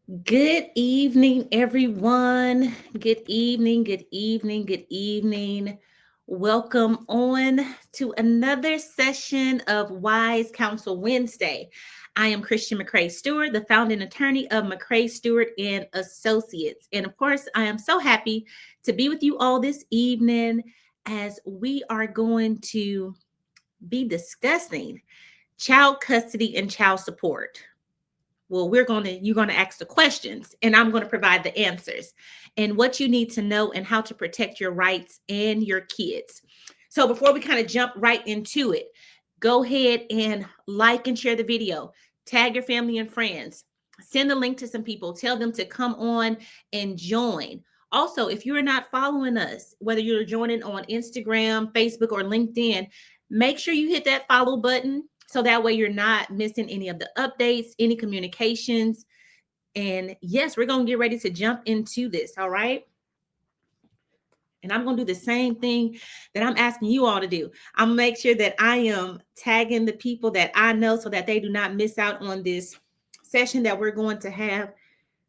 Good evening, everyone. Good evening, good evening, good evening. Welcome on to another session of Wise Counsel Wednesday. I am Christian McCray Stewart, the founding attorney of McCray Stewart and Associates. And of course, I am so happy to be with you all this evening as we are going to be discussing child custody and child support. Well, you're going to ask the questions and I'm going to provide the answers and what you need to know and how to protect your rights and your kids. So before we kind of jump right into it, go ahead and like and share the video, tag your family and friends, send the link to some people, tell them to come on and join. Also, if you're not following us, whether you're joining on Instagram, Facebook, or LinkedIn, make sure you hit that follow button so that way you're not missing any of the updates, any communications. And yes, we're going to get ready to jump into this. All right. And I'm going to do the same thing that I'm asking you all to do. I'm going to make sure that I am tagging the people that I know so that they do not miss out on this session that we're going to have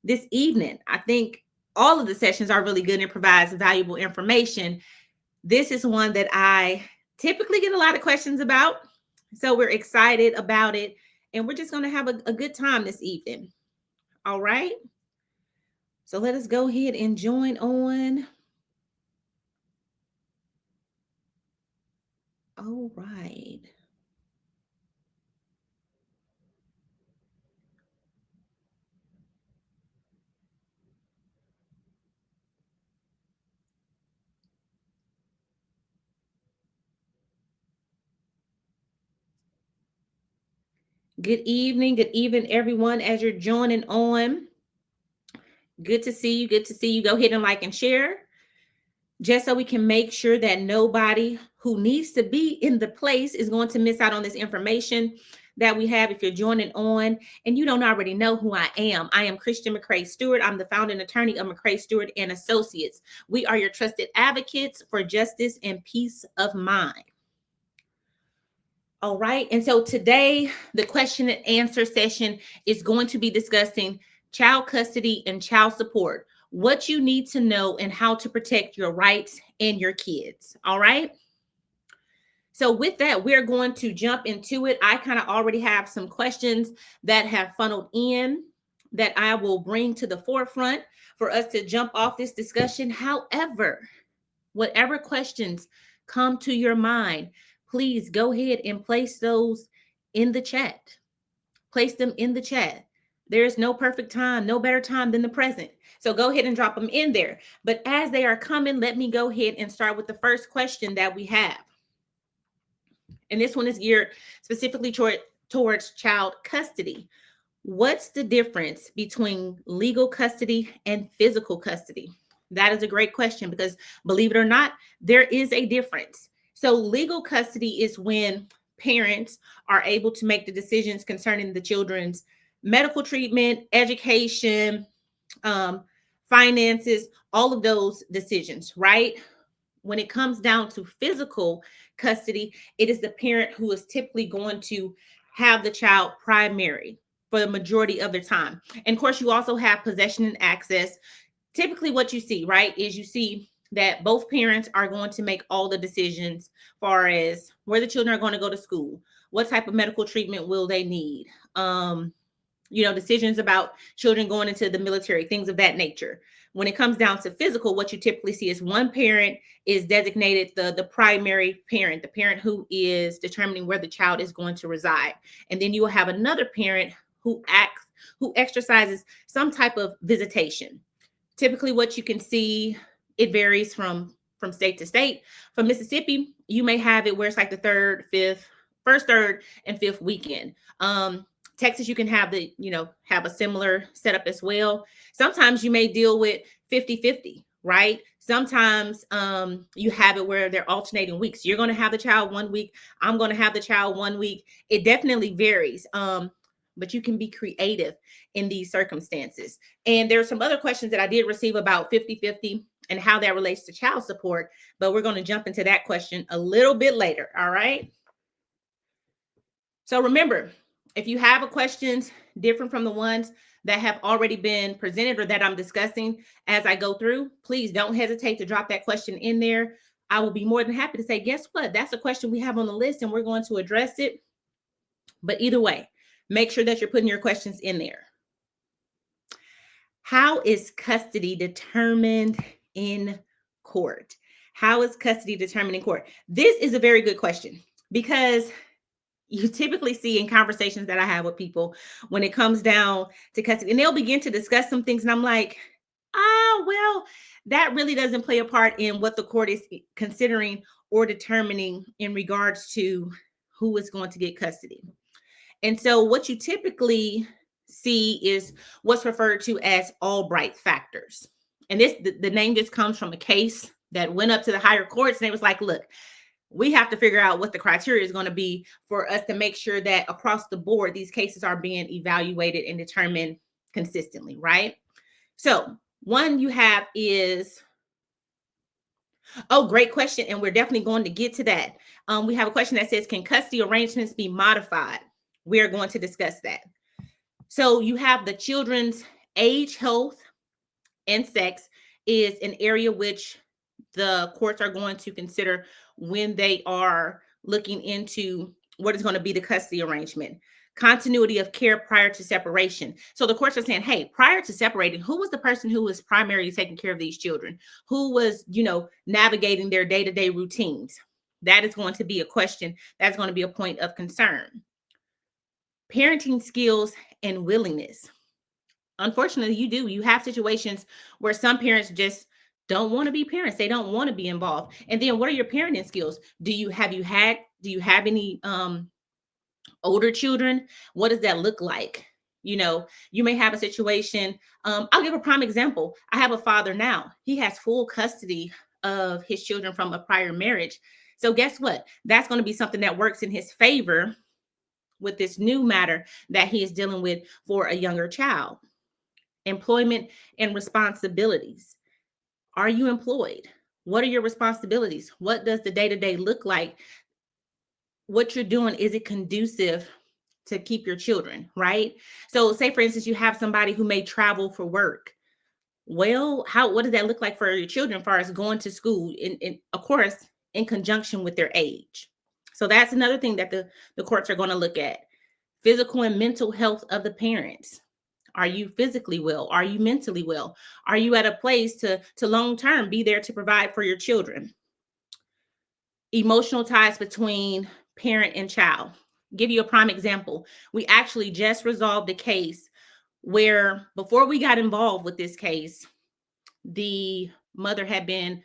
this evening. I think all of the sessions are really good and provides valuable information. This is one that I typically get a lot of questions about. So we're excited about it. And we're just going to have a good time this evening. All right. So let us go ahead and join on. All right. Good evening, everyone, as you're joining on. Good to see you. Good to see you. Go ahead and like and share, just so we can make sure that nobody who needs to be in the place is going to miss out on this information that we have. If you're joining on and you don't already know who I am Christian McCray Stewart. I'm the founding attorney of McCray Stewart and Associates. We are your trusted advocates for justice and peace of mind. All right. And so today, the question and answer session is going to be discussing child custody and child support, what you need to know and how to protect your rights and your kids. All right. So with that, we're going to jump into it. I kind of already have some questions that have funneled in that I will bring to the forefront for us to jump off this discussion. However, whatever questions come to your mind, please go ahead and place those in the chat. Place them in the chat. There is no perfect time, no better time than the present. So go ahead and drop them in there. But as they are coming, let me go ahead and start with the first question that we have. And this one is geared specifically towards child custody. What's the difference between legal custody and physical custody? That is a great question because, believe it or not, there is a difference. So legal custody is when parents are able to make the decisions concerning the children's medical treatment, education, finances, all of those decisions, right? When it comes down to physical custody, it is the parent who is typically going to have the child primary for the majority of the time. And of course, you also have possession and access. Typically, what you see, right, is you see that both parents are going to make all the decisions far as where the children are going to go to school, what type of medical treatment will they need, decisions about children going into the military, things of that nature. When it comes down to physical, what you typically see is one parent is designated the primary parent, the parent who is determining where the child is going to reside. And then you will have another parent who exercises some type of visitation. Typically what you can see, it varies from state to state. From Mississippi, you may have it where it's like the first, third, and fifth weekend. Texas, you can have have a similar setup as well. Sometimes you may deal with 50-50, right? Sometimes you have it where they're alternating weeks. You're going to have the child 1 week. I'm going to have the child 1 week. It definitely varies. But you can be creative in these circumstances. And there are some other questions that I did receive about 50-50 and how that relates to child support, but we're going to jump into that question a little bit later. All right. So remember, if you have questions different from the ones that have already been presented or that I'm discussing as I go through, please don't hesitate to drop that question in there. I will be more than happy to say, guess what? That's a question we have on the list and we're going to address it. But either way, make sure that you're putting your questions in there. How is custody determined in court? How is custody determined in court? This is a very good question because you typically see in conversations that I have with people when it comes down to custody, and they'll begin to discuss some things, and I'm like, well, that really doesn't play a part in what the court is considering or determining in regards to who is going to get custody. And so what you typically see is what's referred to as Albright factors. And the name just comes from a case that went up to the higher courts, and it was like, look, we have to figure out what the criteria is going to be for us to make sure that across the board, these cases are being evaluated and determined consistently, right? So one you have is, oh, great question. And we're definitely going to get to that. We have a question that says, can custody arrangements be modified? We are going to discuss that. So you have the children's age, health, and sex is an area which the courts are going to consider when they are looking into what is going to be the custody arrangement. Continuity of care prior to separation. So the courts are saying, hey, prior to separating, who was the person who was primarily taking care of these children? Who was, navigating their day-to-day routines? That is going to be a question. That's going to be a point of concern. Parenting skills and willingness. Unfortunately, you have situations where some parents just don't want to be parents. They don't want to be involved. And then what are your parenting skills? Do you have any older children? What does that look like? You may have a situation. I'll give a prime example. I have a father now. He has full custody of his children from a prior marriage. So guess what? That's going to be something that works in his favor with this new matter that he is dealing with for a younger child. Employment and responsibilities. Are you employed? What are your responsibilities? What does the day-to-day look like? What you're doing, is it conducive to keep your children, right? So say, for instance, you have somebody who may travel for work. Well, what does that look like for your children as far as going to school, of course, in conjunction with their age? So that's another thing that the courts are going to look at. Physical and mental health of the parents. Are you physically well? Are you mentally well? Are you at a place to long-term be there to provide for your children? Emotional ties between parent and child. Give you a prime example. We actually just resolved a case where before we got involved with this case, the mother had been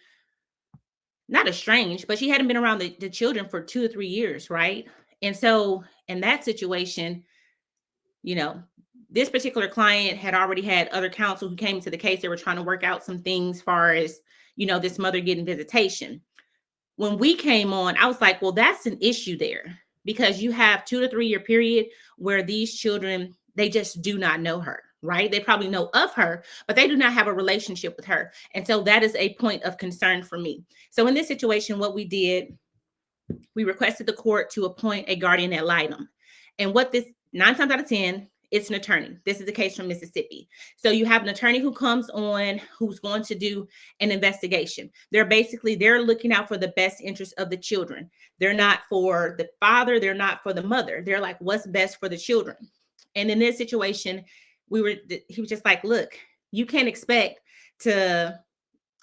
not estranged, but she hadn't been around the children for 2 or 3 years, right? And so in that situation, this particular client had already had other counsel who came to the case. They were trying to work out some things as far as, this mother getting visitation. When we came on, I was like, well, that's an issue there because you have 2 to 3 year period where these children, they just do not know her, right? They probably know of her, but they do not have a relationship with her. And so that is a point of concern for me. So in this situation, what we did, we requested the court to appoint a guardian ad litem. And what this 9 times out of 10, it's an attorney. This is a case from Mississippi. So you have an attorney who comes on, who's going to do an investigation. They're looking out for the best interest of the children. They're not for the father. They're not for the mother. They're like, what's best for the children? And in this situation, he was just like, look, you can't expect to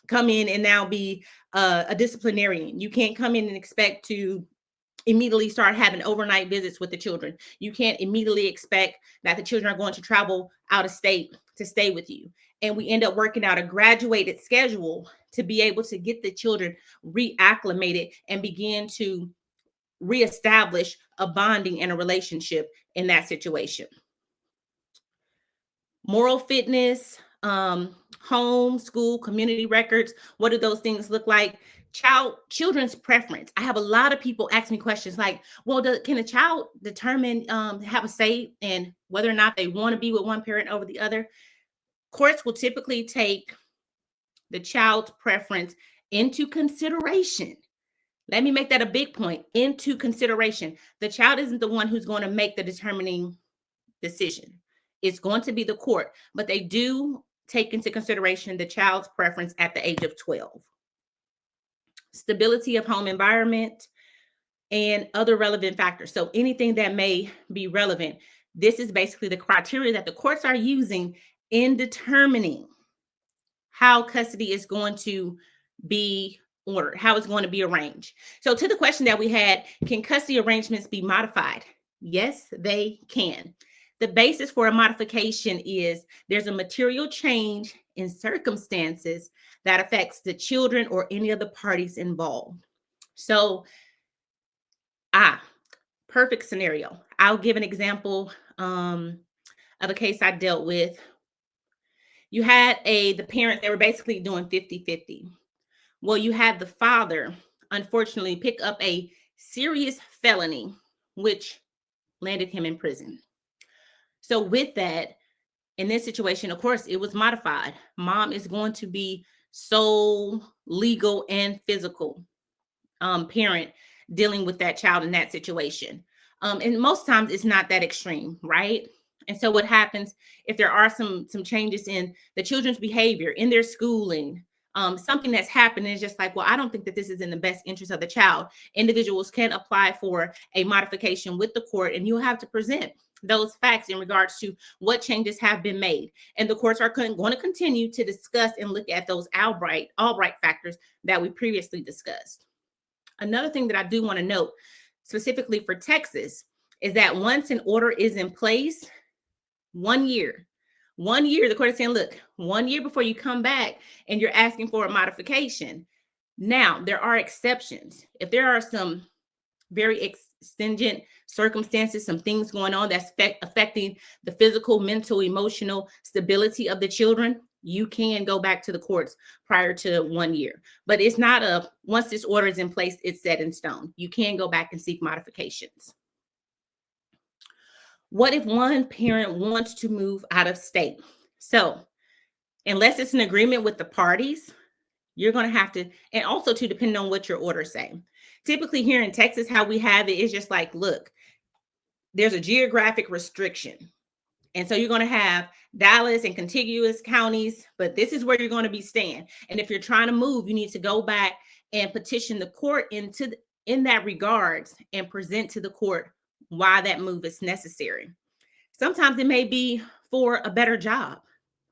come in and now be a disciplinarian. You can't come in and expect to immediately start having overnight visits with the children. You can't immediately expect that the children are going to travel out of state to stay with you. And we end up working out a graduated schedule to be able to get the children reacclimated and begin to reestablish a bonding and a relationship in that situation. Moral fitness, home, school, community records. What do those things look like? Children's preference. I have a lot of people ask me questions like, well, can a child determine, have a say in whether or not they want to be with one parent over the other? Courts will typically take the child's preference into consideration. Let me make that a big point, into consideration. The child isn't the one who's going to make the determining decision. It's going to be the court, but they do take into consideration the child's preference at the age of 12. Stability of home environment and other relevant factors. So anything that may be relevant, this is basically the criteria that the courts are using in determining how custody is going to be ordered, how it's going to be arranged. So to the question that we had, can custody arrangements be modified? Yes, they can. The basis for a modification is there's a material change in circumstances that affects the children or any of the parties involved. So, perfect scenario. I'll give an example of a case I dealt with. You had the parents, they were basically doing 50-50. Well, you had the father, unfortunately, pick up a serious felony, which landed him in prison. So with that, in this situation, of course, it was modified. Mom is going to be sole, legal, and physical parent dealing with that child in that situation. And most times it's not that extreme, right? And so what happens if there are some changes in the children's behavior, in their schooling, something that's happened is just like, well, I don't think that this is in the best interest of the child. Individuals can apply for a modification with the court, and you'll have to present those facts in regards to what changes have been made. And the courts are going to continue to discuss and look at those Albright factors that we previously discussed. Another thing that I do want to note, specifically for Texas, is that once an order is in place, 1 year, the court is saying, look, 1 year before you come back and you're asking for a modification. Now, there are exceptions. If there are some very exigent circumstances, some things going on that's affecting the physical, mental, emotional stability of the children, you can go back to the courts prior to 1 year. But it's not once this order is in place, it's set in stone. You can go back and seek modifications. What if one parent wants to move out of state? So unless it's an agreement with the parties, you're going to have to, and also to depend on what your orders say. Typically here in Texas, how we have it is just like, look, there's a geographic restriction. And so you're going to have Dallas and contiguous counties, but this is where you're going to be staying. And if you're trying to move, you need to go back and petition the court in that regards and present to the court why that move is necessary. Sometimes it may be for a better job,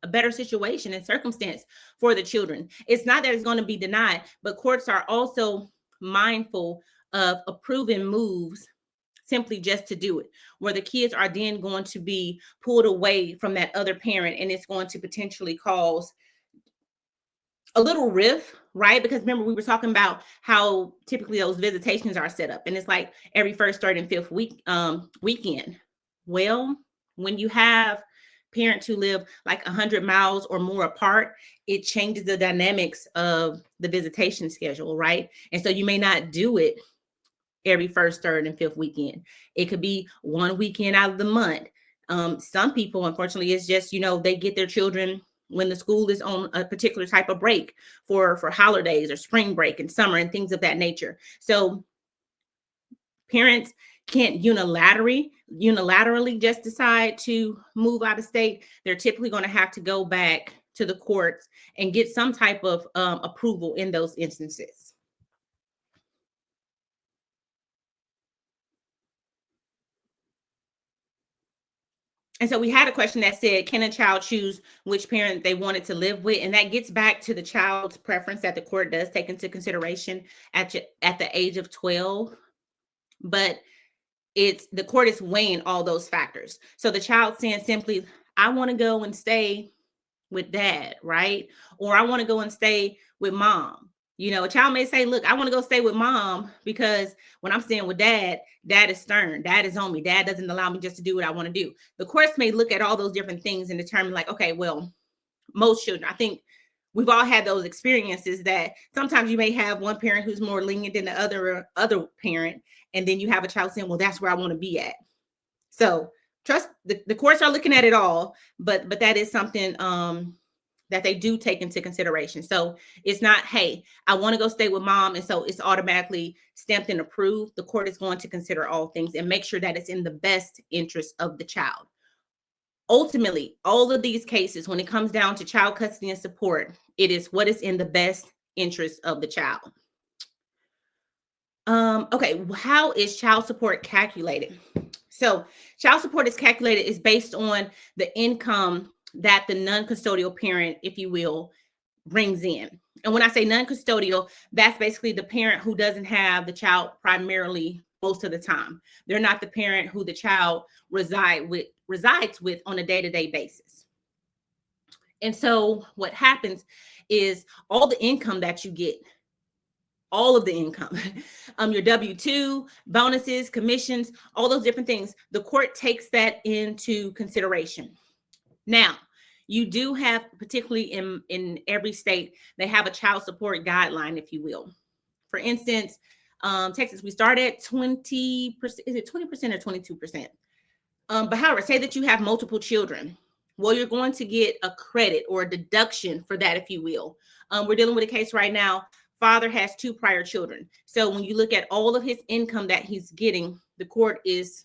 a better situation and circumstance for the children. It's not that it's going to be denied, but courts are also mindful of approving moves simply just to do it, where the kids are then going to be pulled away from that other parent, and it's going to potentially cause a little rift, right? Because remember, we were talking about how typically those visitations are set up, and it's like every first, third, and fifth weekend. Well, when you have parents who live like 100 miles or more apart, it changes the dynamics of the visitation schedule, right? And so you may not do it every first, third, and fifth weekend. It could be one weekend out of the month. Some people, unfortunately, it's just, they get their children when the school is on a particular type of break for holidays or spring break and summer and things of that nature. So parents can't unilaterally just decide to move out of state. They're typically going to have to go back to the courts and get some type of approval in those instances. And so we had a question that said, can a child choose which parent they wanted to live with? And that gets back to the child's preference that the court does take into consideration at the age of 12. But the court is weighing all those factors. So the child saying simply, I want to go and stay with dad, right? Or I want to go and stay with mom. A child may say, look, I want to go stay with mom because when I'm staying with dad is stern. Dad is on me. Dad doesn't allow me just to do what I want to do. The courts may look at all those different things and determine like, okay, well, most children, I think we've all had those experiences that sometimes you may have one parent who's more lenient than the other parent. And then you have a child saying, well, that's where I want to be at. So trust the courts are looking at it all, but that is something that they do take into consideration. So it's not, hey, I want to go stay with mom, and so it's automatically stamped and approved. The court is going to consider all things and make sure that it's in the best interest of the child. Ultimately, all of these cases, when it comes down to child custody and support, it is what is in the best interest of the child. Okay, how is child support calculated? So, child support is calculated is based on the income that the non-custodial parent, if you will, brings in. And when I say non-custodial, that's basically the parent who doesn't have the child primarily most of the time. They're not the parent who the child resides with on a day-to-day basis. And so what happens is all the income that you get, all of the income, your W-2, bonuses, commissions, all those different things, the court takes that into consideration. Now, you do have, particularly in every state, they have a child support guideline, if you will. For instance, Texas, we start at 20%. Is it 20% or 22%? But however, say that you have multiple children. Well, you're going to get a credit or a deduction for that, if you will. We're dealing with a case right now. Father has 2 prior children. So when you look at all of his income that he's getting, the court is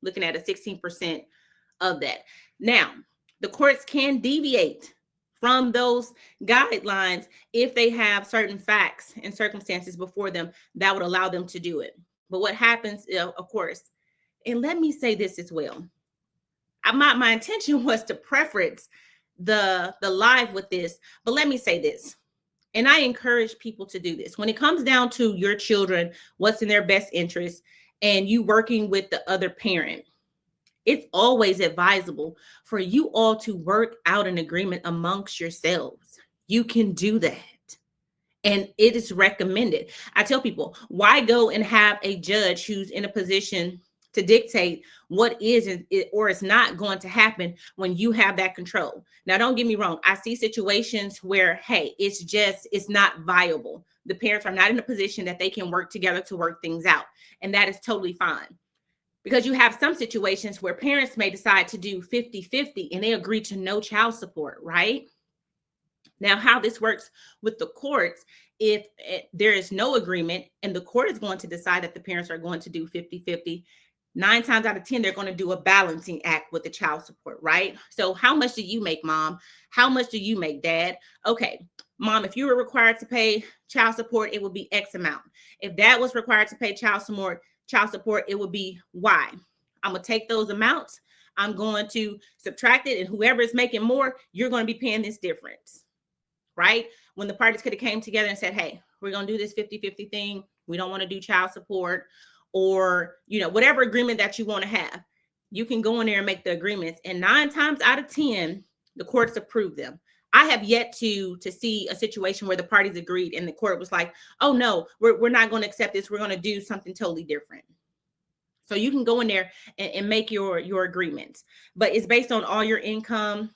looking at a 16% of that. Now, the courts can deviate from those guidelines if they have certain facts and circumstances before them that would allow them to do it. But what happens, of course, and let me say this as well. My intention was to preference the live with this, but let me say this. And I encourage people to do this. When it comes down to your children, what's in their best interest, and you working with the other parent, it's always advisable for you all to work out an agreement amongst yourselves. You can do that. And it is recommended. I tell people, why go and have a judge who's in a position to dictate what is or is not going to happen when you have that control? Now, don't get me wrong. I see situations where, hey, it's not viable. The parents are not in a position that they can work together to work things out. And that is totally fine. Because you have some situations where parents may decide to do 50-50 and they agree to no child support, right? Now, how this works with the courts, if there is no agreement and the court is going to decide that the parents are going to do 50-50, 9 times out of 10, they're going to do a balancing act with the child support, right? So how much do you make, mom? How much do you make, dad? Okay, mom, if you were required to pay child support, it would be X amount. If dad was required to pay child support, it would be Y. I'm going to take those amounts. I'm going to subtract it. And whoever is making more, you're going to be paying this difference, right? When the parties could have came together and said, hey, we're going to do this 50-50 thing. We don't want to do child support, or, whatever agreement that you want to have, you can go in there and make the agreements. And 9 times out of 10, the courts approve them. I have yet to see a situation where the parties agreed and the court was like, oh no, we're not going to accept this. We're going to do something totally different. So you can go in there and make your agreements, but it's based on all your income.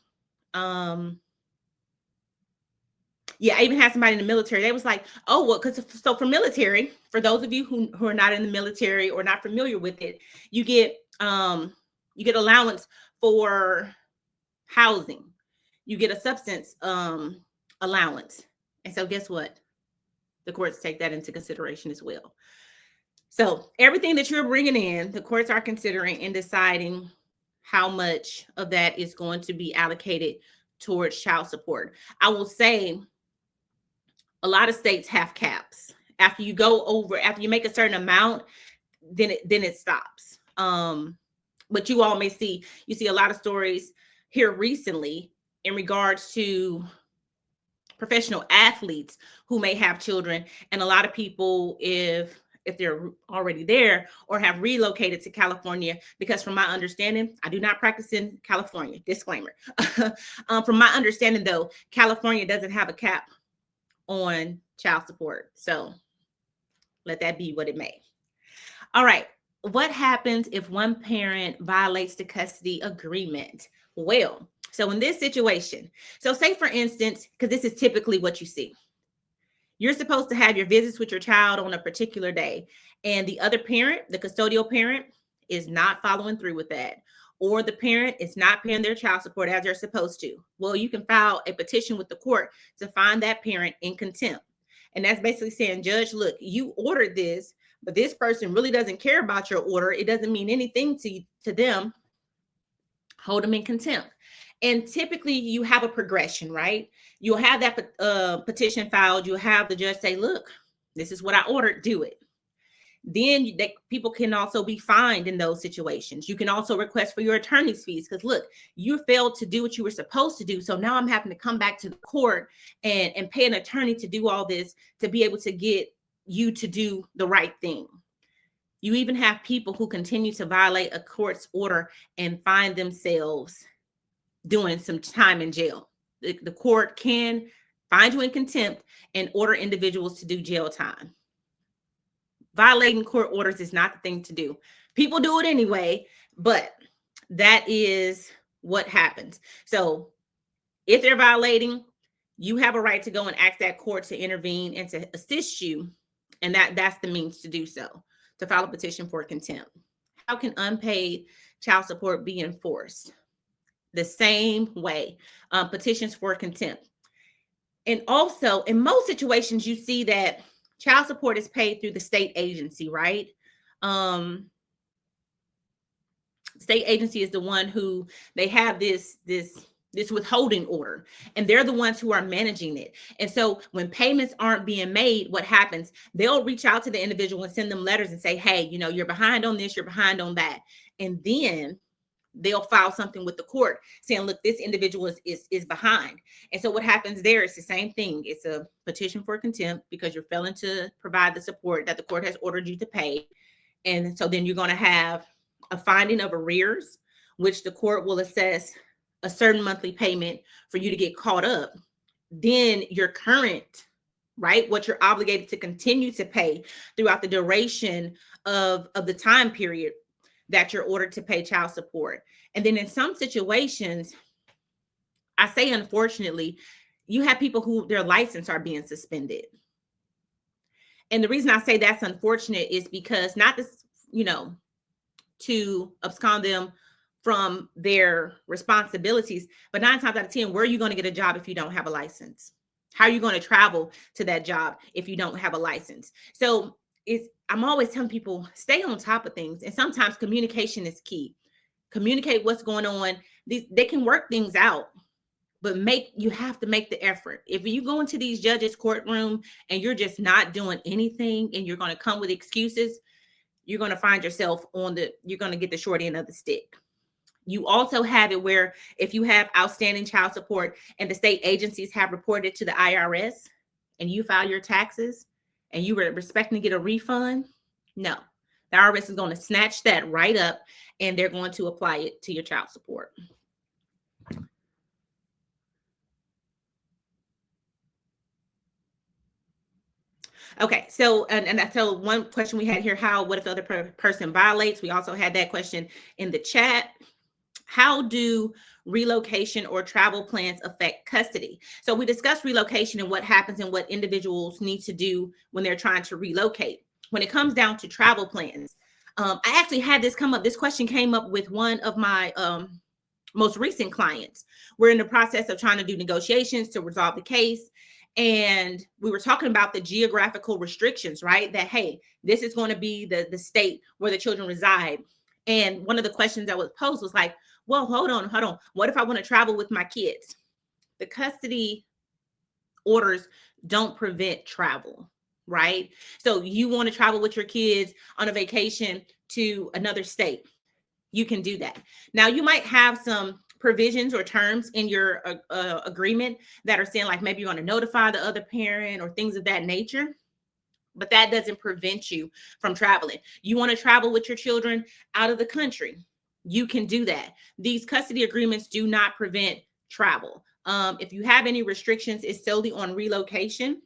Yeah, I even had somebody in the military. They was like, oh, well, so for military, for those of you who are not in the military or not familiar with it, you get allowance for housing. You get a substance allowance. And so guess what? The courts take that into consideration as well. So everything that you're bringing in, the courts are considering and deciding how much of that is going to be allocated towards child support. I will say a lot of states have caps. After you make a certain amount, then it stops. But you all may see a lot of stories here recently in regards to professional athletes who may have children, and a lot of people, if they're already there or have relocated to California, because from my understanding, I do not practice in California, disclaimer. From my understanding though, California doesn't have a cap on child support. So let that be what it may. All right. What happens if one parent violates the custody agreement? Well, so in this situation, so say for instance, because this is typically what you see, you're supposed to have your visits with your child on a particular day, and the other parent, the custodial parent, is not following through with that, or the parent is not paying their child support as they're supposed to. Well, you can file a petition with the court to find that parent in contempt. And that's basically saying, judge, look, you ordered this, but this person really doesn't care about your order. It doesn't mean anything to them. hold them in contempt. And typically you have a progression, right? You'll have that petition filed. You'll have the judge say, look, this is what I ordered, do it. Then people can also be fined in those situations. You can also request for your attorney's fees because look, you failed to do what you were supposed to do. So now I'm having to come back to the court and pay an attorney to do all this to be able to get you to do the right thing. You even have people who continue to violate a court's order and find themselves doing some time in jail. The court can find you in contempt and order individuals to do jail time. Violating court orders is not the thing to do. People do it anyway, but that is what happens. So if they're violating, you have a right to go and ask that court to intervene and to assist you. And that's the means to do so, to file a petition for contempt. How can unpaid child support be enforced? The same way, petitions for contempt. And also, in most situations, you see that child support is paid through the state agency, right? State agency is the one who they have this withholding order, and they're the ones who are managing it. And so when payments aren't being made, what happens? They'll reach out to the individual and send them letters and say, hey, you're behind on this, you're behind on that. And then they'll file something with the court saying, look, this individual is behind. And so what happens there is the same thing. It's a petition for contempt because you're failing to provide the support that the court has ordered you to pay. And so then you're going to have a finding of arrears, which the court will assess a certain monthly payment for you to get caught up. Then your current, right, what you're obligated to continue to pay throughout the duration of the time period that you're ordered to pay child support. And then in some situations, I say unfortunately, you have people who their license are being suspended. And the reason I say that's unfortunate is because not this, to abscond them from their responsibilities, but 9 times out of 10, where are you going to get a job if you don't have a license? How are you going to travel to that job if you don't have a license? So I'm always telling people, stay on top of things. And sometimes communication is key. Communicate what's going on. They can work things out, but you have to make the effort. If you go into these judges' courtroom and you're just not doing anything and you're going to come with excuses, you're going to find yourself you're going to get the short end of the stick. You also have it where if you have outstanding child support and the state agencies have reported to the IRS and you file your taxes and you were expecting to get a refund, no, the IRS is going to snatch that right up and they're going to apply it to your child support. Okay, so and so one question we had here, what if the other person violates? We also had that question in the chat. How do relocation or travel plans affect custody? So we discussed relocation and what happens and what individuals need to do when they're trying to relocate. When it comes down to travel plans, I actually had this come up. This question came up with one of my most recent clients. We're in the process of trying to do negotiations to resolve the case. And we were talking about the geographical restrictions, right? That, hey, this is going to be the state where the children reside. And one of the questions that was posed was like, well, hold on. What if I want to travel with my kids? The custody orders don't prevent travel, right? So you want to travel with your kids on a vacation to another state, you can do that. Now, you might have some provisions or terms in your agreement that are saying like maybe you're going to notify the other parent or things of that nature, but that doesn't prevent you from traveling. You want to travel with your children out of the country, you can do that. These custody agreements do not prevent travel. If you have any restrictions, it's solely on relocation,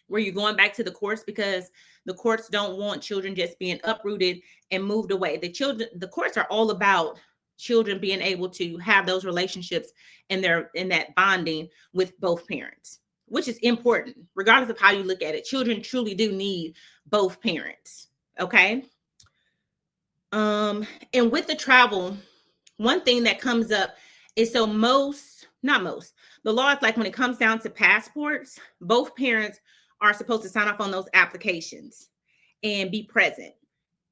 where you're going back to the courts because the courts don't want children just being uprooted and moved away. The courts are all about children being able to have those relationships and in that bonding with both parents, which is important, regardless of how you look at it. Children truly do need both parents. Okay. And with the travel, one thing that comes up is the law is like when it comes down to passports, both parents are supposed to sign off on those applications and be present.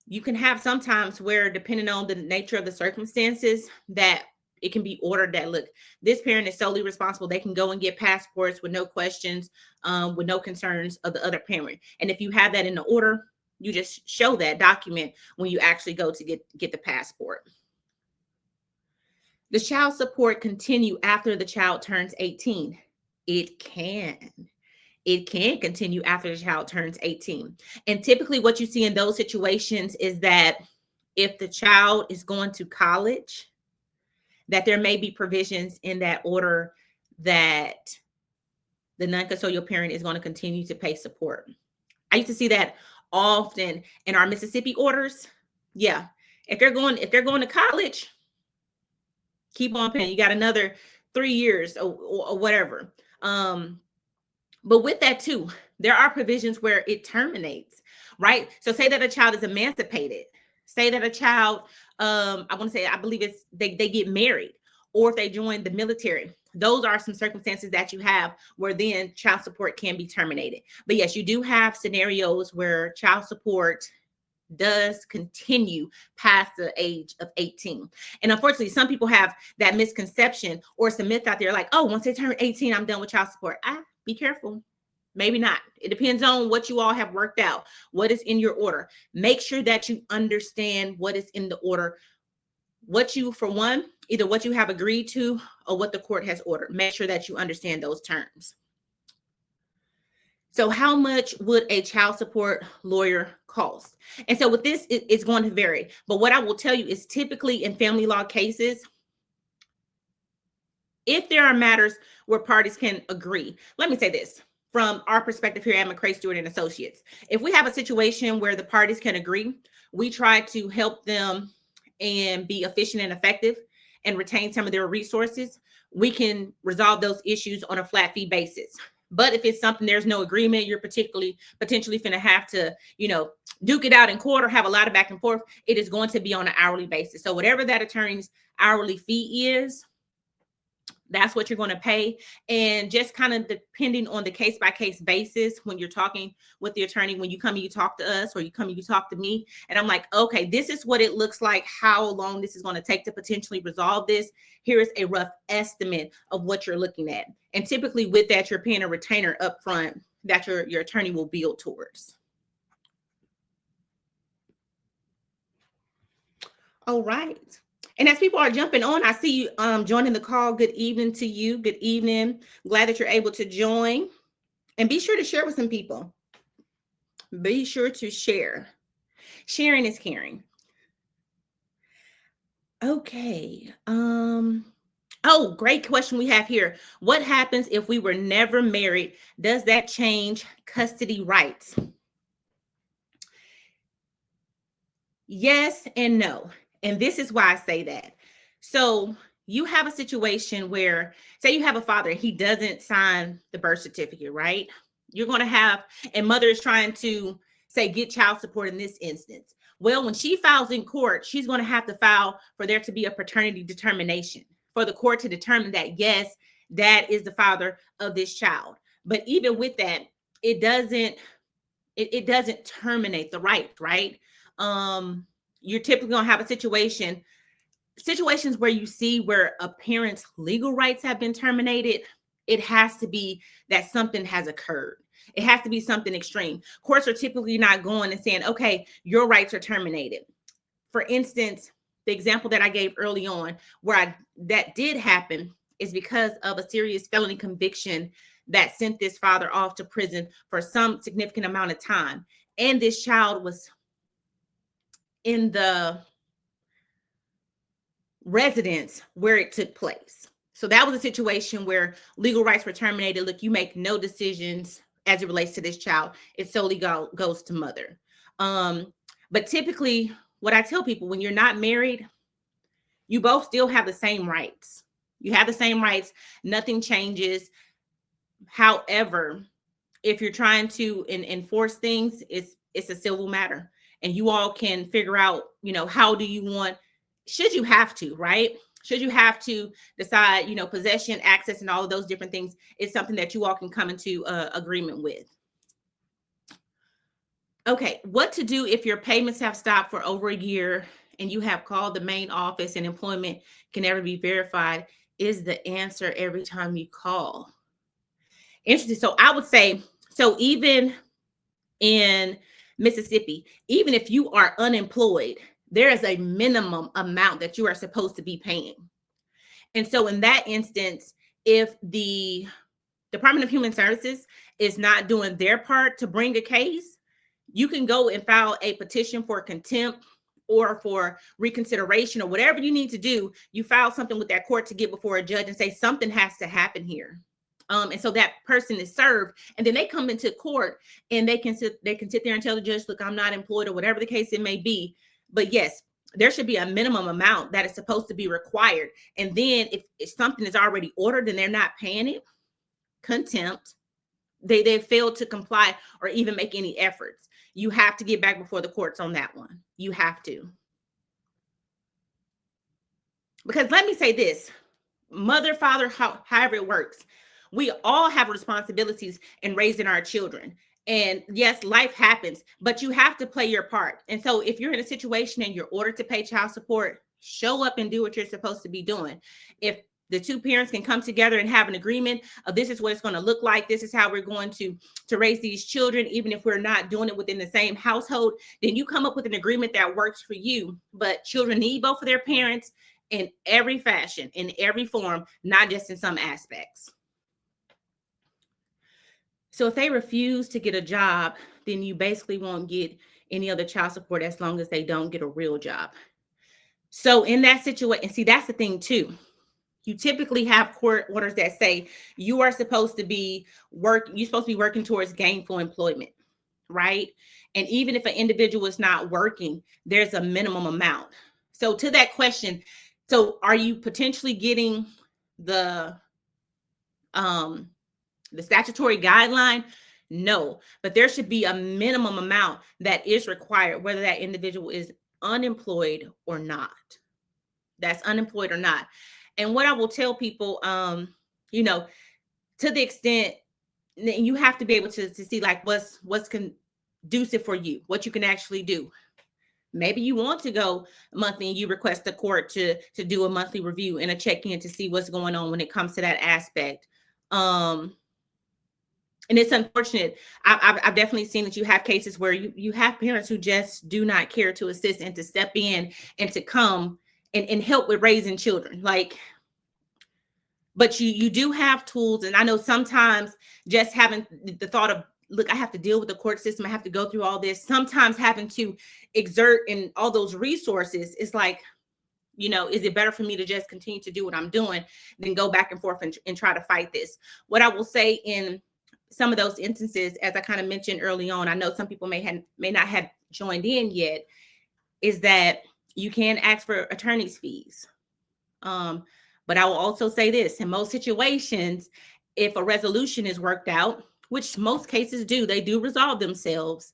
You can have sometimes where, depending on the nature of the circumstances, that it can be ordered that, look, this parent is solely responsible. They can go and get passports with no questions, with no concerns of the other parent. And if you have that in the order, you just show that document when you actually go to get the passport. Does child support continue after the child turns 18? It can. It can continue after the child turns 18. And typically what you see in those situations is that if the child is going to college, that there may be provisions in that order that the non-custodial parent is going to continue to pay support. I used to see that often in our Mississippi orders. Yeah. If they're going to college, keep on paying. You got another 3 years or whatever. But with that too, there are provisions where it terminates, right? So say that a child is emancipated. Say that a child, I believe it's they get married, or if they join the military. Those are some circumstances that you have where then child support can be terminated. But yes, you do have scenarios where child support does continue past the age of 18. And unfortunately, some people have that misconception, or it's a myth out there like, oh, once they turn 18, I'm done with child support. Be careful. Maybe not. It depends on what you all have worked out, what is in your order. Make sure that you understand what is in the order, what you, for one, either what you have agreed to or what the court has ordered. Make sure that you understand those terms. So how much would a child support lawyer cost? And so with this, it's going to vary. But what I will tell you is typically in family law cases, if there are matters where parties can agree, let me say this from our perspective here at McCray Stewart and Associates. If we have a situation where the parties can agree, we try to help them and be efficient and effective and retain some of their resources. We can resolve those issues on a flat fee basis. But if it's something there's no agreement, you're potentially finna have to, duke it out in court or have a lot of back and forth, it is going to be on an hourly basis. So whatever that attorney's hourly fee is, that's what you're going to pay. And just kind of depending on the case by case basis, when you're talking with the attorney, when you come and you talk to us, or you come and you talk to me, and I'm like, okay, this is what it looks like, how long this is going to take to potentially resolve this. Here's a rough estimate of what you're looking at. And typically with that, you're paying a retainer up front that your attorney will build towards. All right. And as people are jumping on, I see you joining the call. Good evening to you. Good evening. Glad that you're able to join. And be sure to share with some people. Be sure to share. Sharing is caring. Okay. Oh, great question we have here. What happens if we were never married? Does that change custody rights? Yes and no. And this is why I say that. So you have a situation where, say you have a father, he doesn't sign the birth certificate, right? You're going to have, and mother is trying to say, get child support in this instance. Well, when she files in court, she's going to have to file for there to be a paternity determination, for the court to determine that, yes, that is the father of this child. But even with that, it doesn't terminate the right, right? You're typically going to have a situations where you see where a parent's legal rights have been terminated. It has to be that something has occurred. It has to be something extreme. Courts are typically not going and saying, okay, your rights are terminated. For instance, the example that I gave early on where that did happen is because of a serious felony conviction that sent this father off to prison for some significant amount of time. And this child was in the residence where it took place. So that was a situation where legal rights were terminated. Look, you make no decisions as it relates to this child. It solely goes to mother. But typically, what I tell people, when you're not married, you both still have the same rights. You have the same rights. Nothing changes. However, if you're trying to enforce things, it's a civil matter. And you all can figure out, how do you want, should you have to, right? Should you have to decide, possession, access, and all of those different things is something that you all can come into agreement with. Okay, what to do if your payments have stopped for over a year and you have called the main office and employment can never be verified is the answer every time you call. Interesting. So I would say, so even in Mississippi, even if you are unemployed, there is a minimum amount that you are supposed to be paying. And so in that instance, if the Department of Human Services is not doing their part to bring a case, you can go and file a petition for contempt or for reconsideration or whatever you need to do. You file something with that court to get before a judge and say something has to happen here. And so that person is served, and then they come into court and they can sit there and tell the judge, look, I'm not employed, or whatever the case it may be. But yes, there should be a minimum amount that is supposed to be required. And then if something is already ordered and they're not paying it, contempt, they failed to comply or even make any efforts. You have to get back before the courts on that one. You have to. Because let me say this, mother, father, however it works, we all have responsibilities in raising our children. And yes, life happens, but you have to play your part. And so if you're in a situation and you're ordered to pay child support, show up and do what you're supposed to be doing. If the two parents can come together and have an agreement of this is what it's going to look like, this is how we're going to raise these children, even if we're not doing it within the same household, then you come up with an agreement that works for you. But children need both of their parents in every fashion, in every form, not just in some aspects. So if they refuse to get a job, then you basically won't get any other child support as long as they don't get a real job. So in that situation, see, that's the thing too. You typically have court orders that say you are supposed to be you're supposed to be working towards gainful employment, right? And even if an individual is not working, there's a minimum amount. So to that question, so are you potentially getting the statutory guideline? No, but there should be a minimum amount that is required, whether that individual is unemployed or not. That's unemployed or not. And what I will tell people, to the extent you have to be able to see like what's conducive for you, what you can actually do. Maybe you want to go monthly and you request the court to do a monthly review and a check-in to see what's going on when it comes to that aspect. And it's unfortunate. I've definitely seen that you have cases where you have parents who just do not care to assist and to step in and to come and help with raising children. But you do have tools. And I know sometimes just having the thought of, look, I have to deal with the court system, I have to go through all this, sometimes having to exert in all those resources, it's like, is it better for me to just continue to do what I'm doing than go back and forth and try to fight this? What I will say in some of those instances, as I kind of mentioned early on, I know some people may not have joined in yet, is that you can ask for attorney's fees. But I will also say this, in most situations, if a resolution is worked out, which most cases do, they do resolve themselves,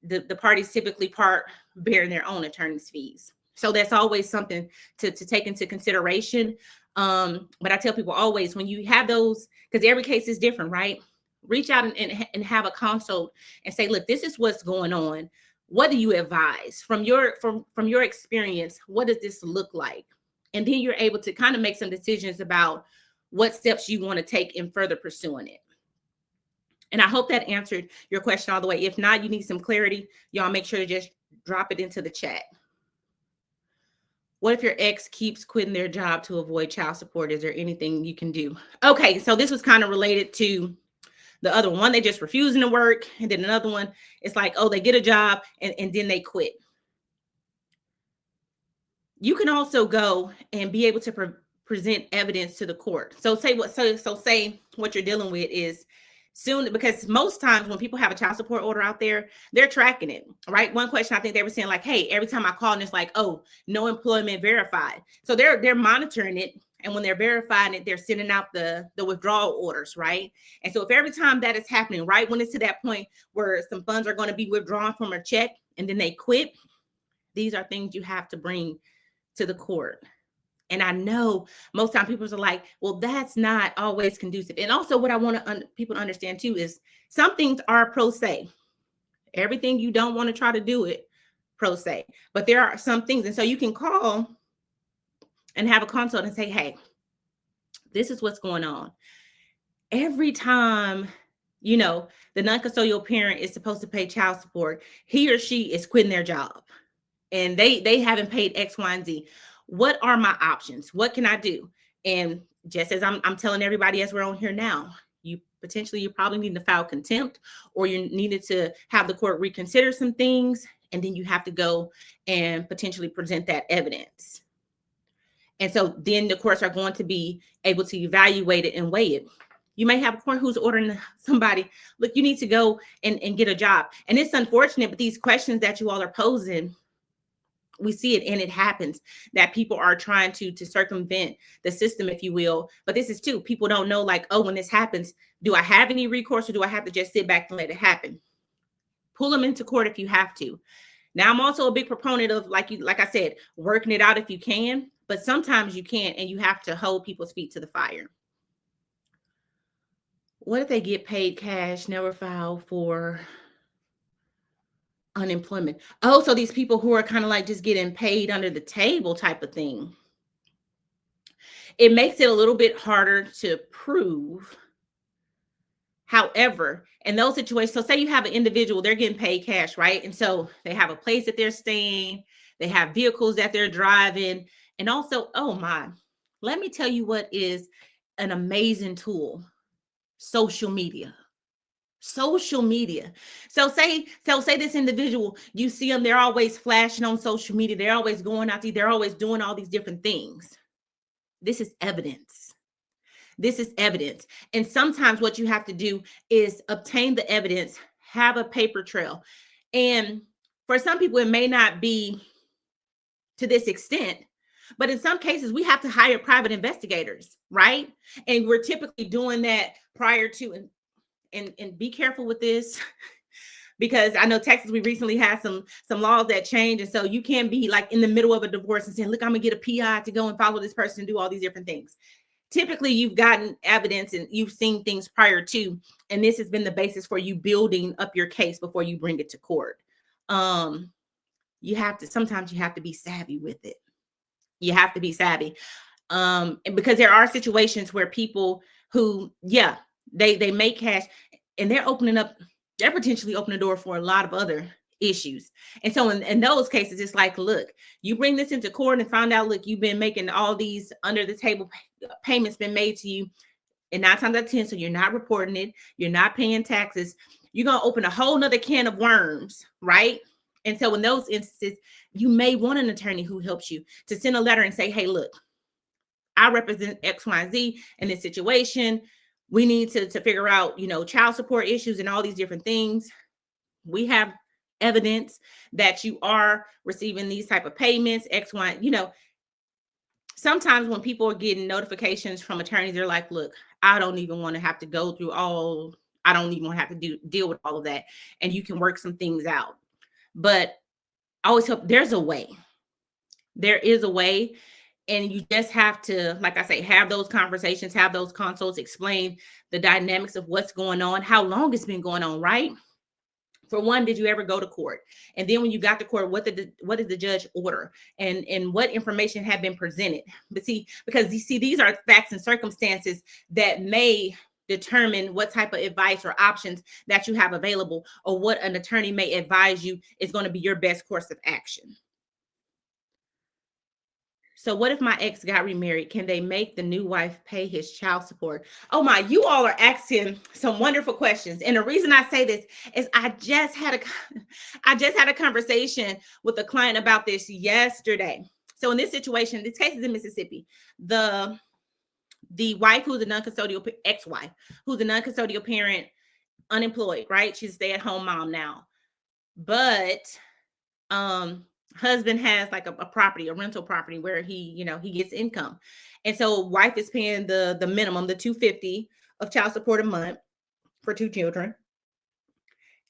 the parties typically part bearing their own attorney's fees. So that's always something to take into consideration. But I tell people always, when you have those, because every case is different, right? Reach out and have a consult and say, look, this is what's going on. What do you advise from your experience? What does this look like? And then you're able to kind of make some decisions about what steps you want to take in further pursuing it. And I hope that answered your question all the way. If not, you need some clarity, y'all make sure to just drop it into the chat. What if your ex keeps quitting their job to avoid child support? Is there anything you can do? Okay, so this was kind of related to the other one. They just refusing to work. And then another one, it's like, oh, they get a job and then they quit. You can also go and be able to present evidence to the court. So say what you're dealing with is soon, because most times when people have a child support order out there, they're tracking it, right? One question I think they were saying, like, hey, every time I call and it's like, oh, no employment verified. So they're monitoring it. And when they're verifying it, they're sending out the withdrawal orders, right? And so if every time that is happening, right, when it's to that point where some funds are going to be withdrawn from a check and then they quit, these are things you have to bring to the court. And I know most time people are like, well, that's not always conducive. And also what I want people to understand too is some things are pro se. Everything you don't want to try to do it pro se. But there are some things. And so you can call and have a consult and say, hey, this is what's going on. Every time, the non-custodial parent is supposed to pay child support, he or she is quitting their job and they haven't paid X, Y, and Z. What are my options? What can I do? And just as I'm telling everybody as we're on here now, you probably need to file contempt, or you needed to have the court reconsider some things, and then you have to go and potentially present that evidence. And so then the courts are going to be able to evaluate it and weigh it. You may have a court who's ordering somebody, look, you need to go and get a job. And it's unfortunate, but these questions that you all are posing, we see it and it happens, that people are trying to circumvent the system, if you will. But this is too, people don't know, like, oh, when this happens, do I have any recourse, or do I have to just sit back and let it happen? Pull them into court if you have to. Now, I'm also a big proponent of, like I said, working it out if you can, but sometimes you can't, and you have to hold people's feet to the fire. What if they get paid cash, never file for unemployment? Oh, so these people who are kind of like just getting paid under the table type of thing. It makes it a little bit harder to prove. However, in those situations, so say you have an individual, they're getting paid cash, right? And so they have a place that they're staying, they have vehicles that they're driving, and also, oh my, let me tell you what is an amazing tool: social media. Social media. So say this individual, you see them, they're always flashing on social media, they're always going out there, they're always doing all these different things. This is evidence. This is evidence. And sometimes what you have to do is obtain the evidence, have a paper trail. And for some people, it may not be to this extent, but in some cases, we have to hire private investigators, right? And we're typically doing that prior to, and be careful with this, because I know Texas, we recently had some laws that change. And so you can't be like in the middle of a divorce and saying, look, I'm gonna get a PI to go and follow this person and do all these different things. Typically, you've gotten evidence and you've seen things prior to, and this has been the basis for you building up your case before you bring it to court. Sometimes you have to be savvy with it. You have to be savvy. And because there are situations where people who, they make cash, and they're potentially opening the door for a lot of other issues. And so in those cases, it's like, look, you bring this into court and find out, look, you've been making all these under the table payments been made to you, and 9 times out of 10, so you're not reporting it, you're not paying taxes, you're going to open a whole nother can of worms, right? And so in those instances, you may want an attorney who helps you to send a letter and say, hey, look, I represent X, Y, and Z in this situation. We need to figure out, child support issues and all these different things. We have evidence that you are receiving these type of payments, X, Y, Sometimes when people are getting notifications from attorneys, they're like, look, I don't even want to have to go through I don't even want to have to deal with all of that. And you can work some things out. But I always hope there's a way. There is a way. And you just have to, like I say, have those conversations, have those consults, explain the dynamics of what's going on, how long it's been going on, right? For one, did you ever go to court? And then when you got to court, what did the judge order? And what information had been presented? But because these are facts and circumstances that may determine what type of advice or options that you have available, or what an attorney may advise you is going to be your best course of action. So what if my ex got remarried? Can they make the new wife pay his child support? Oh my, you all are asking some wonderful questions. And the reason I say this is I just had a conversation with a client about this yesterday. So in this situation, this case is in Mississippi. The wife, who's a non-custodial ex-wife, who's a non-custodial parent, unemployed, right? She's a stay-at-home mom now. But husband has like a rental property where he gets income. And so wife is paying the minimum, the $250 of child support a month for 2 children.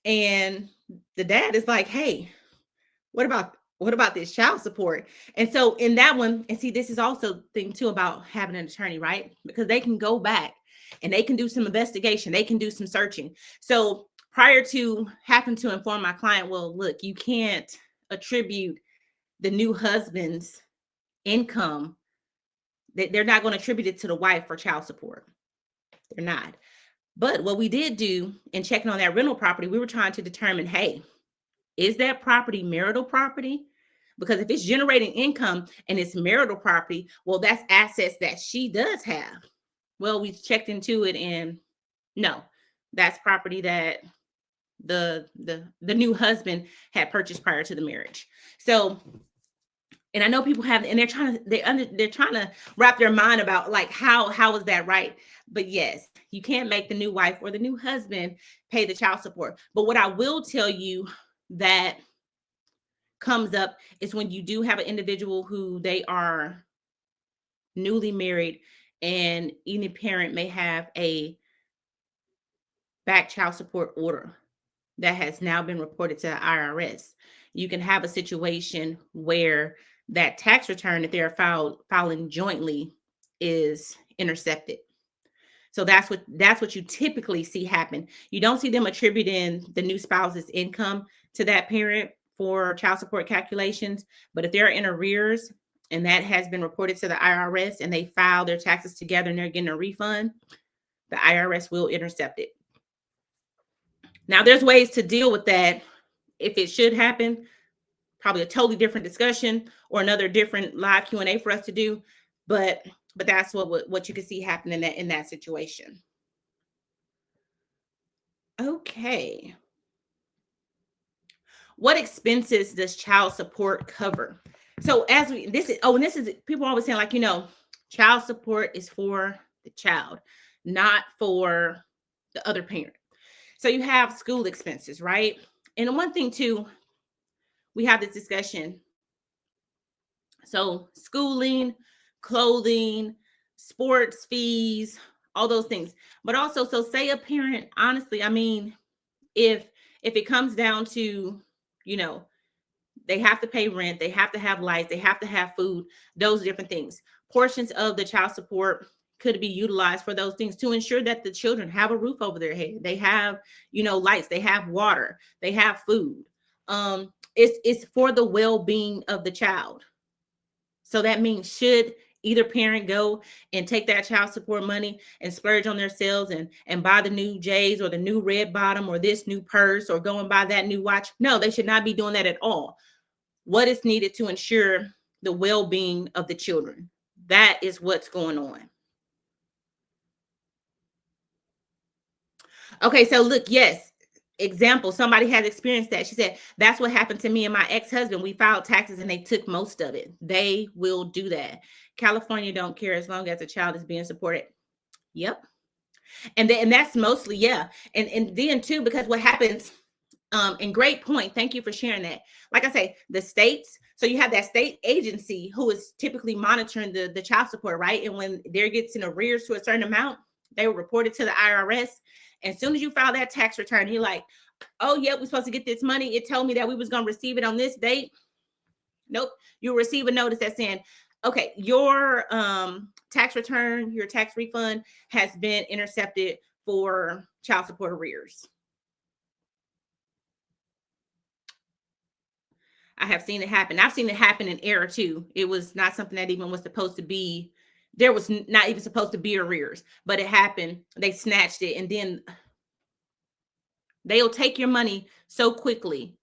And the dad is like, hey, what about this child support? And so in that one, and see, this is also the thing too about having an attorney, right? Because they can go back and they can do some investigation, they can do some searching. So prior to having to inform my client, well, look, you can't attribute the new husband's income. They're not going to attribute it to the wife for child support. They're not. But what we did do in checking on that rental property, we were trying to determine, hey, is that property marital property? Because if it's generating income and it's marital property, well, that's assets that she does have. Well, we checked into it and no, that's property that the new husband had purchased prior to the marriage. So, and I know people have, and they're trying to wrap their mind about like how is that right? But yes, you can't make the new wife or the new husband pay the child support. But what I will tell you that comes up is when you do have an individual who they are newly married and any parent may have a back child support order that has now been reported to the IRS. You can have a situation where that tax return that they're filing jointly is intercepted. So that's what you typically see happen. You don't see them attributing the new spouse's income to that parent for child support calculations, but if they're in arrears and that has been reported to the IRS and they file their taxes together and they're getting a refund, the IRS will intercept it. Now, there's ways to deal with that if it should happen. Probably a totally different discussion or another different live Q&A for us to do, but that's what you can see happen in that situation. Okay. What expenses does child support cover? So as we this is people always saying like, child support is for the child, not for the other parent. So you have school expenses, right? And one thing too, we have this discussion. So schooling, clothing, sports fees, all those things. But also, so say a parent, honestly, I mean, if it comes down to, they have to pay rent, they have to have lights, they have to have food, those different things. Portions of the child support could be utilized for those things to ensure that the children have a roof over their head. They have, lights, they have water, they have food. It's for the well-being of the child. So that means should either parent go and take that child support money and splurge on themselves and buy the new J's or the new red bottom or this new purse or go and buy that new watch? No, they should not be doing that at all. What is needed to ensure the well-being of the children? That is what's going on. Okay, so look, yes, example, somebody has experienced that. She said, that's what happened to me and my ex-husband. We filed taxes and they took most of it. They will do that. California don't care as long as the child is being supported. Yep. And that's mostly, yeah. And then too, because what happens, and great point. Thank you for sharing that. Like I say, the states, so you have that state agency who is typically monitoring the child support, right? And when there gets in arrears to a certain amount, they will report it to the IRS. As soon as you file that tax return, you're like, oh, yeah, we're supposed to get this money. It told me that we was going to receive it on this date. Nope. You'll receive a notice that's saying, okay, your tax return, your tax refund has been intercepted for child support arrears. I have seen it happen. I've seen it happen in error too. It was not something that even was supposed to be. There was not even supposed to be arrears, but it happened. They snatched it, and then they'll take your money so quickly,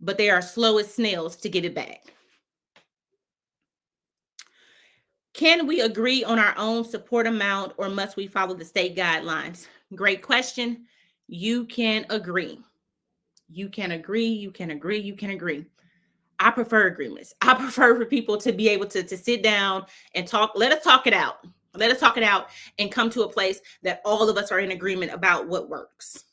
but they are slow as snails to get it back. Can we agree on our own support amount, or must we follow the state guidelines? Great question. You can agree. You can agree. You can agree. You can agree. I prefer agreements. I prefer for people to be able to sit down and talk. Let us talk it out. Let us talk it out and come to a place that all of us are in agreement about what works.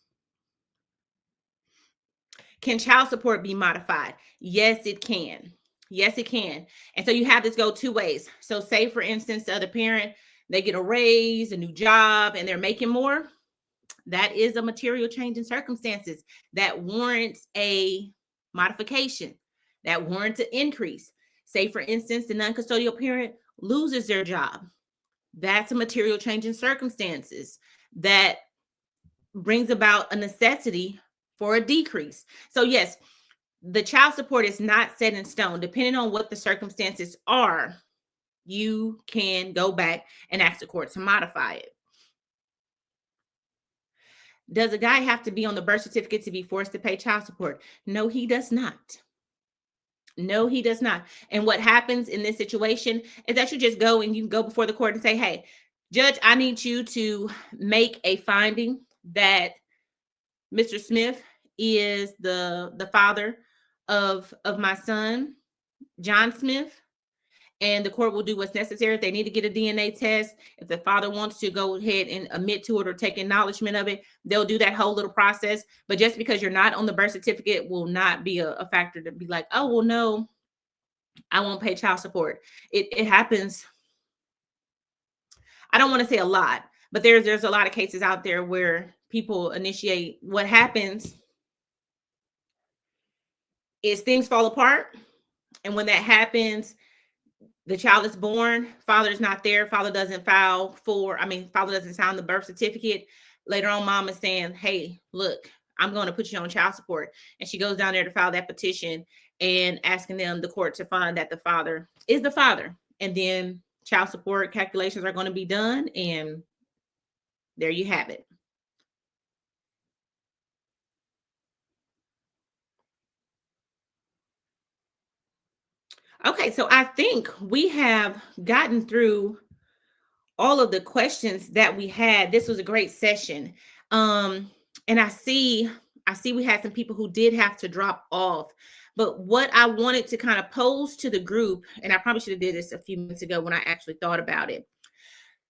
Can child support be modified? Yes, it can. Yes, it can. And so you have this go two ways. So say, for instance, the other parent, they get a raise, a new job, and they're making more. That is a material change in circumstances that warrants a modification, that warrants an increase. Say, for instance, the non-custodial parent loses their job. That's a material change in circumstances that brings about a necessity for a decrease. So yes, the child support is not set in stone. Depending on what the circumstances are, you can go back and ask the court to modify it. Does a guy have to be on the birth certificate to be forced to pay child support? No, he does not. No, he does not. And what happens in this situation is that you just go and you go before the court and say, hey, judge, I need you to make a finding that Mr. Smith is the father of my son, John Smith, and the court will do what's necessary. If they need to get a DNA test, if the father wants to go ahead and admit to it or take acknowledgement of it, they'll do that whole little process. But just because you're not on the birth certificate will not be a factor to be like, oh, well, no, I won't pay child support. It happens. I don't want to say a lot, but there's a lot of cases out there where people initiate. What happens is things fall apart. And when that happens, the child is born, father's not there, father doesn't father doesn't sign the birth certificate. Later on, mom is saying, hey, look, I'm going to put you on child support. And she goes down there to file that petition and asking the court to find that the father is the father. And then child support calculations are going to be done. And there you have it. Okay, so I think we have gotten through all of the questions that we had. This was a great session. And I see we had some people who did have to drop off. But what I wanted to kind of pose to the group, and I probably should have did this a few minutes ago when I actually thought about it.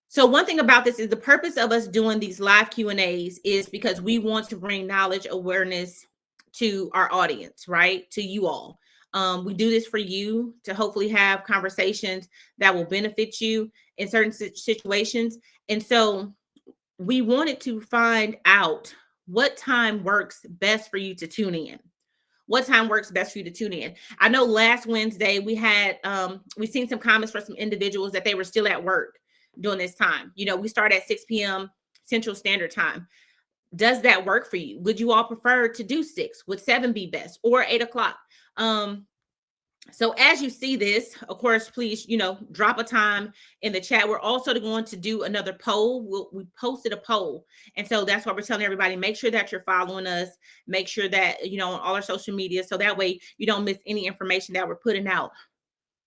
So one thing about this is the purpose of us doing these live Q&As is because we want to bring knowledge, awareness to our audience, right? To you all. We do this for you to hopefully have conversations that will benefit you in certain situations. And so we wanted to find out what time works best for you to tune in. What time works best for you to tune in? I know last Wednesday we seen some comments from some individuals that they were still at work during this time. We start at 6 p.m. Central Standard Time. Does that work for you? Would you all prefer to do 6? Would 7 be best, or 8 o'clock? So as you see this, of course, please, drop a time in the chat. We're also going to do another poll. We posted a poll. And so that's why we're telling everybody, make sure that you're following us. Make sure that, on all our social media. So that way you don't miss any information that we're putting out.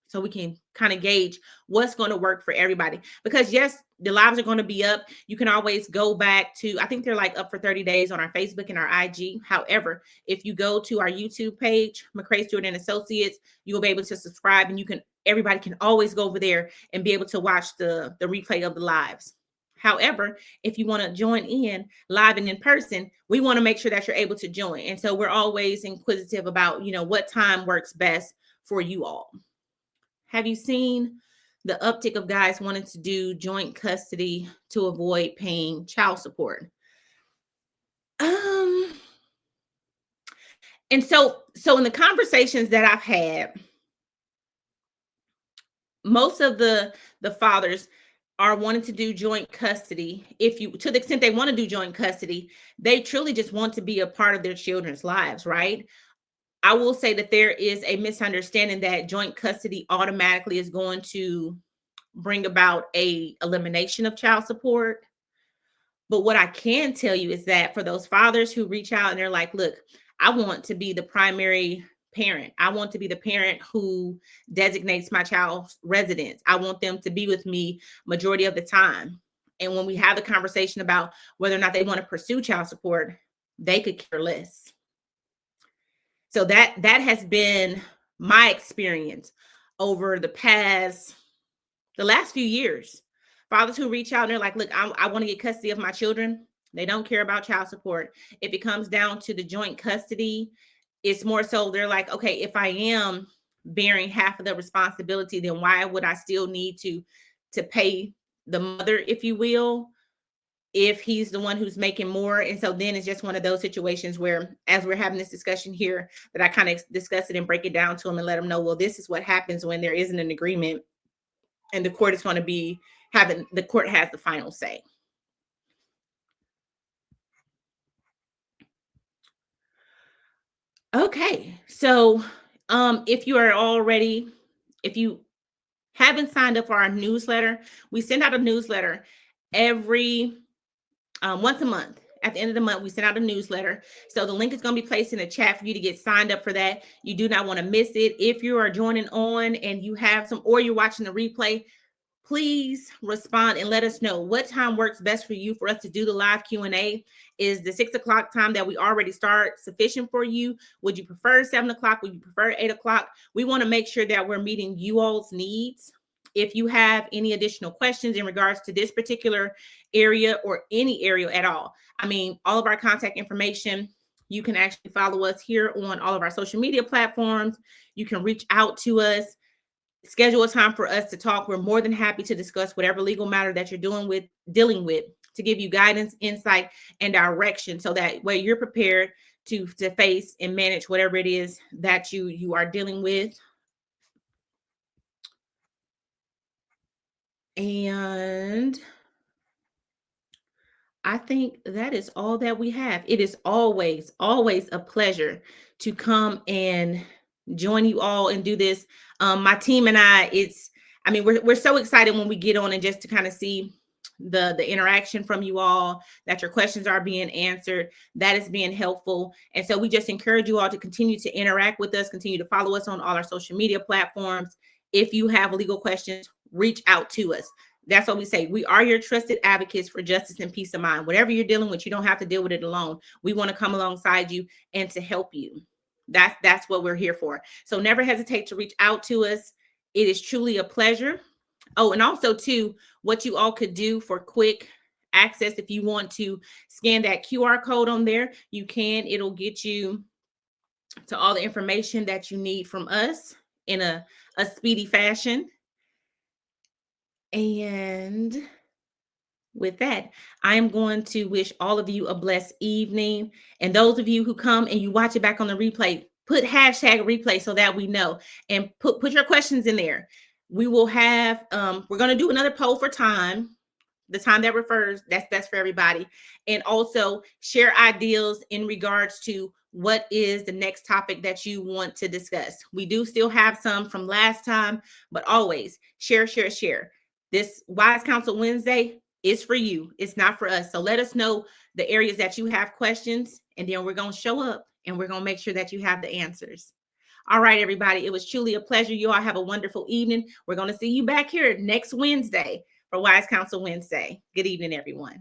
So we can kind of gauge what's going to work for everybody. Because yes, the lives are going to be up. You can always go back to, I think they're like up for 30 days on our Facebook and our IG. However, if you go to our YouTube page, McCray Stewart and Associates, you will be able to subscribe, and everybody can always go over there and be able to watch the replay of the lives. However, if you want to join in live and in person, we want to make sure that you're able to join. And so we're always inquisitive about, what time works best for you all. Have you seen the uptick of guys wanting to do joint custody to avoid paying child support? And so in the conversations that I've had, most of the fathers are wanting to do joint custody. To the extent they want to do joint custody, they truly just want to be a part of their children's lives, right? I will say that there is a misunderstanding that joint custody automatically is going to bring about a elimination of child support. But what I can tell you is that for those fathers who reach out and they're like, look, I want to be the primary parent. I want to be the parent who designates my child's residence. I want them to be with me majority of the time. And when we have the conversation about whether or not they want to pursue child support, they could care less. So that has been my experience over the last few years. Fathers who reach out and they're like, look, I want to get custody of my children. They don't care about child support. If it comes down to the joint custody, it's more so they're like, okay, if I am bearing half of the responsibility, then why would I still need to pay the mother, if you will, if he's the one who's making more? And so then it's just one of those situations where, as we're having this discussion here, that I kind of discuss it and break it down to them and let them know, well, this is what happens when there isn't an agreement, and the court is going to be the court has the final say. Okay. So, if you are already, if you haven't signed up for our newsletter, we send out a newsletter every once a month. At the end of the month, we send out a newsletter. So the link is going to be placed in the chat for you to get signed up for that. You do not want to miss it. If you are joining on and you have some, or you're watching the replay, please respond and let us know what time works best for you for us to do the live Q&A. Is the 6 o'clock time that we already start sufficient for you? Would you prefer 7 o'clock? Would you prefer 8 o'clock? We want to make sure that we're meeting you all's needs. If you have any additional questions in regards to this particular area or any area at all, I mean, all of our contact information, you can actually follow us here on all of our social media platforms. You can reach out to us, schedule a time for us to talk. We're more than happy to discuss whatever legal matter that you're dealing with, to give you guidance, insight, and direction, so that way you're prepared to face and manage whatever it is that you are dealing with. And I think that is all that we have. It is always, always a pleasure to come and join you all and do this. My team and I, I mean, we're so excited when we get on and just to kind of see the interaction from you all, that your questions are being answered, that is being helpful. And so we just encourage you all to continue to interact with us, continue to follow us on all our social media platforms. If you have legal questions, reach out to us. That's what we say. We are your trusted advocates for justice and peace of mind. Whatever you're dealing with, you don't have to deal with it alone. We want to come alongside you and to help you. That's what we're here for. So never hesitate to reach out to us. It is truly a pleasure. Oh, and also too, what you all could do for quick access, if you want to scan that QR code on there, you can. It'll get you to all the information that you need from us in a speedy fashion. And with that, I am going to wish all of you a blessed evening. And those of you who come and you watch it back on the replay, put hashtag replay so that we know, and put your questions in there. We will have, we're going to do another poll for time, the time that refers, that's best for everybody. And also share ideas in regards to what is the next topic that you want to discuss. We do still have some from last time, but always share, share, share. This Wise Counsel Wednesday is for you. It's not for us. So let us know the areas that you have questions, and then we're going to show up and we're going to make sure that you have the answers. All right, everybody. It was truly a pleasure. You all have a wonderful evening. We're going to see you back here next Wednesday for Wise Counsel Wednesday. Good evening, everyone.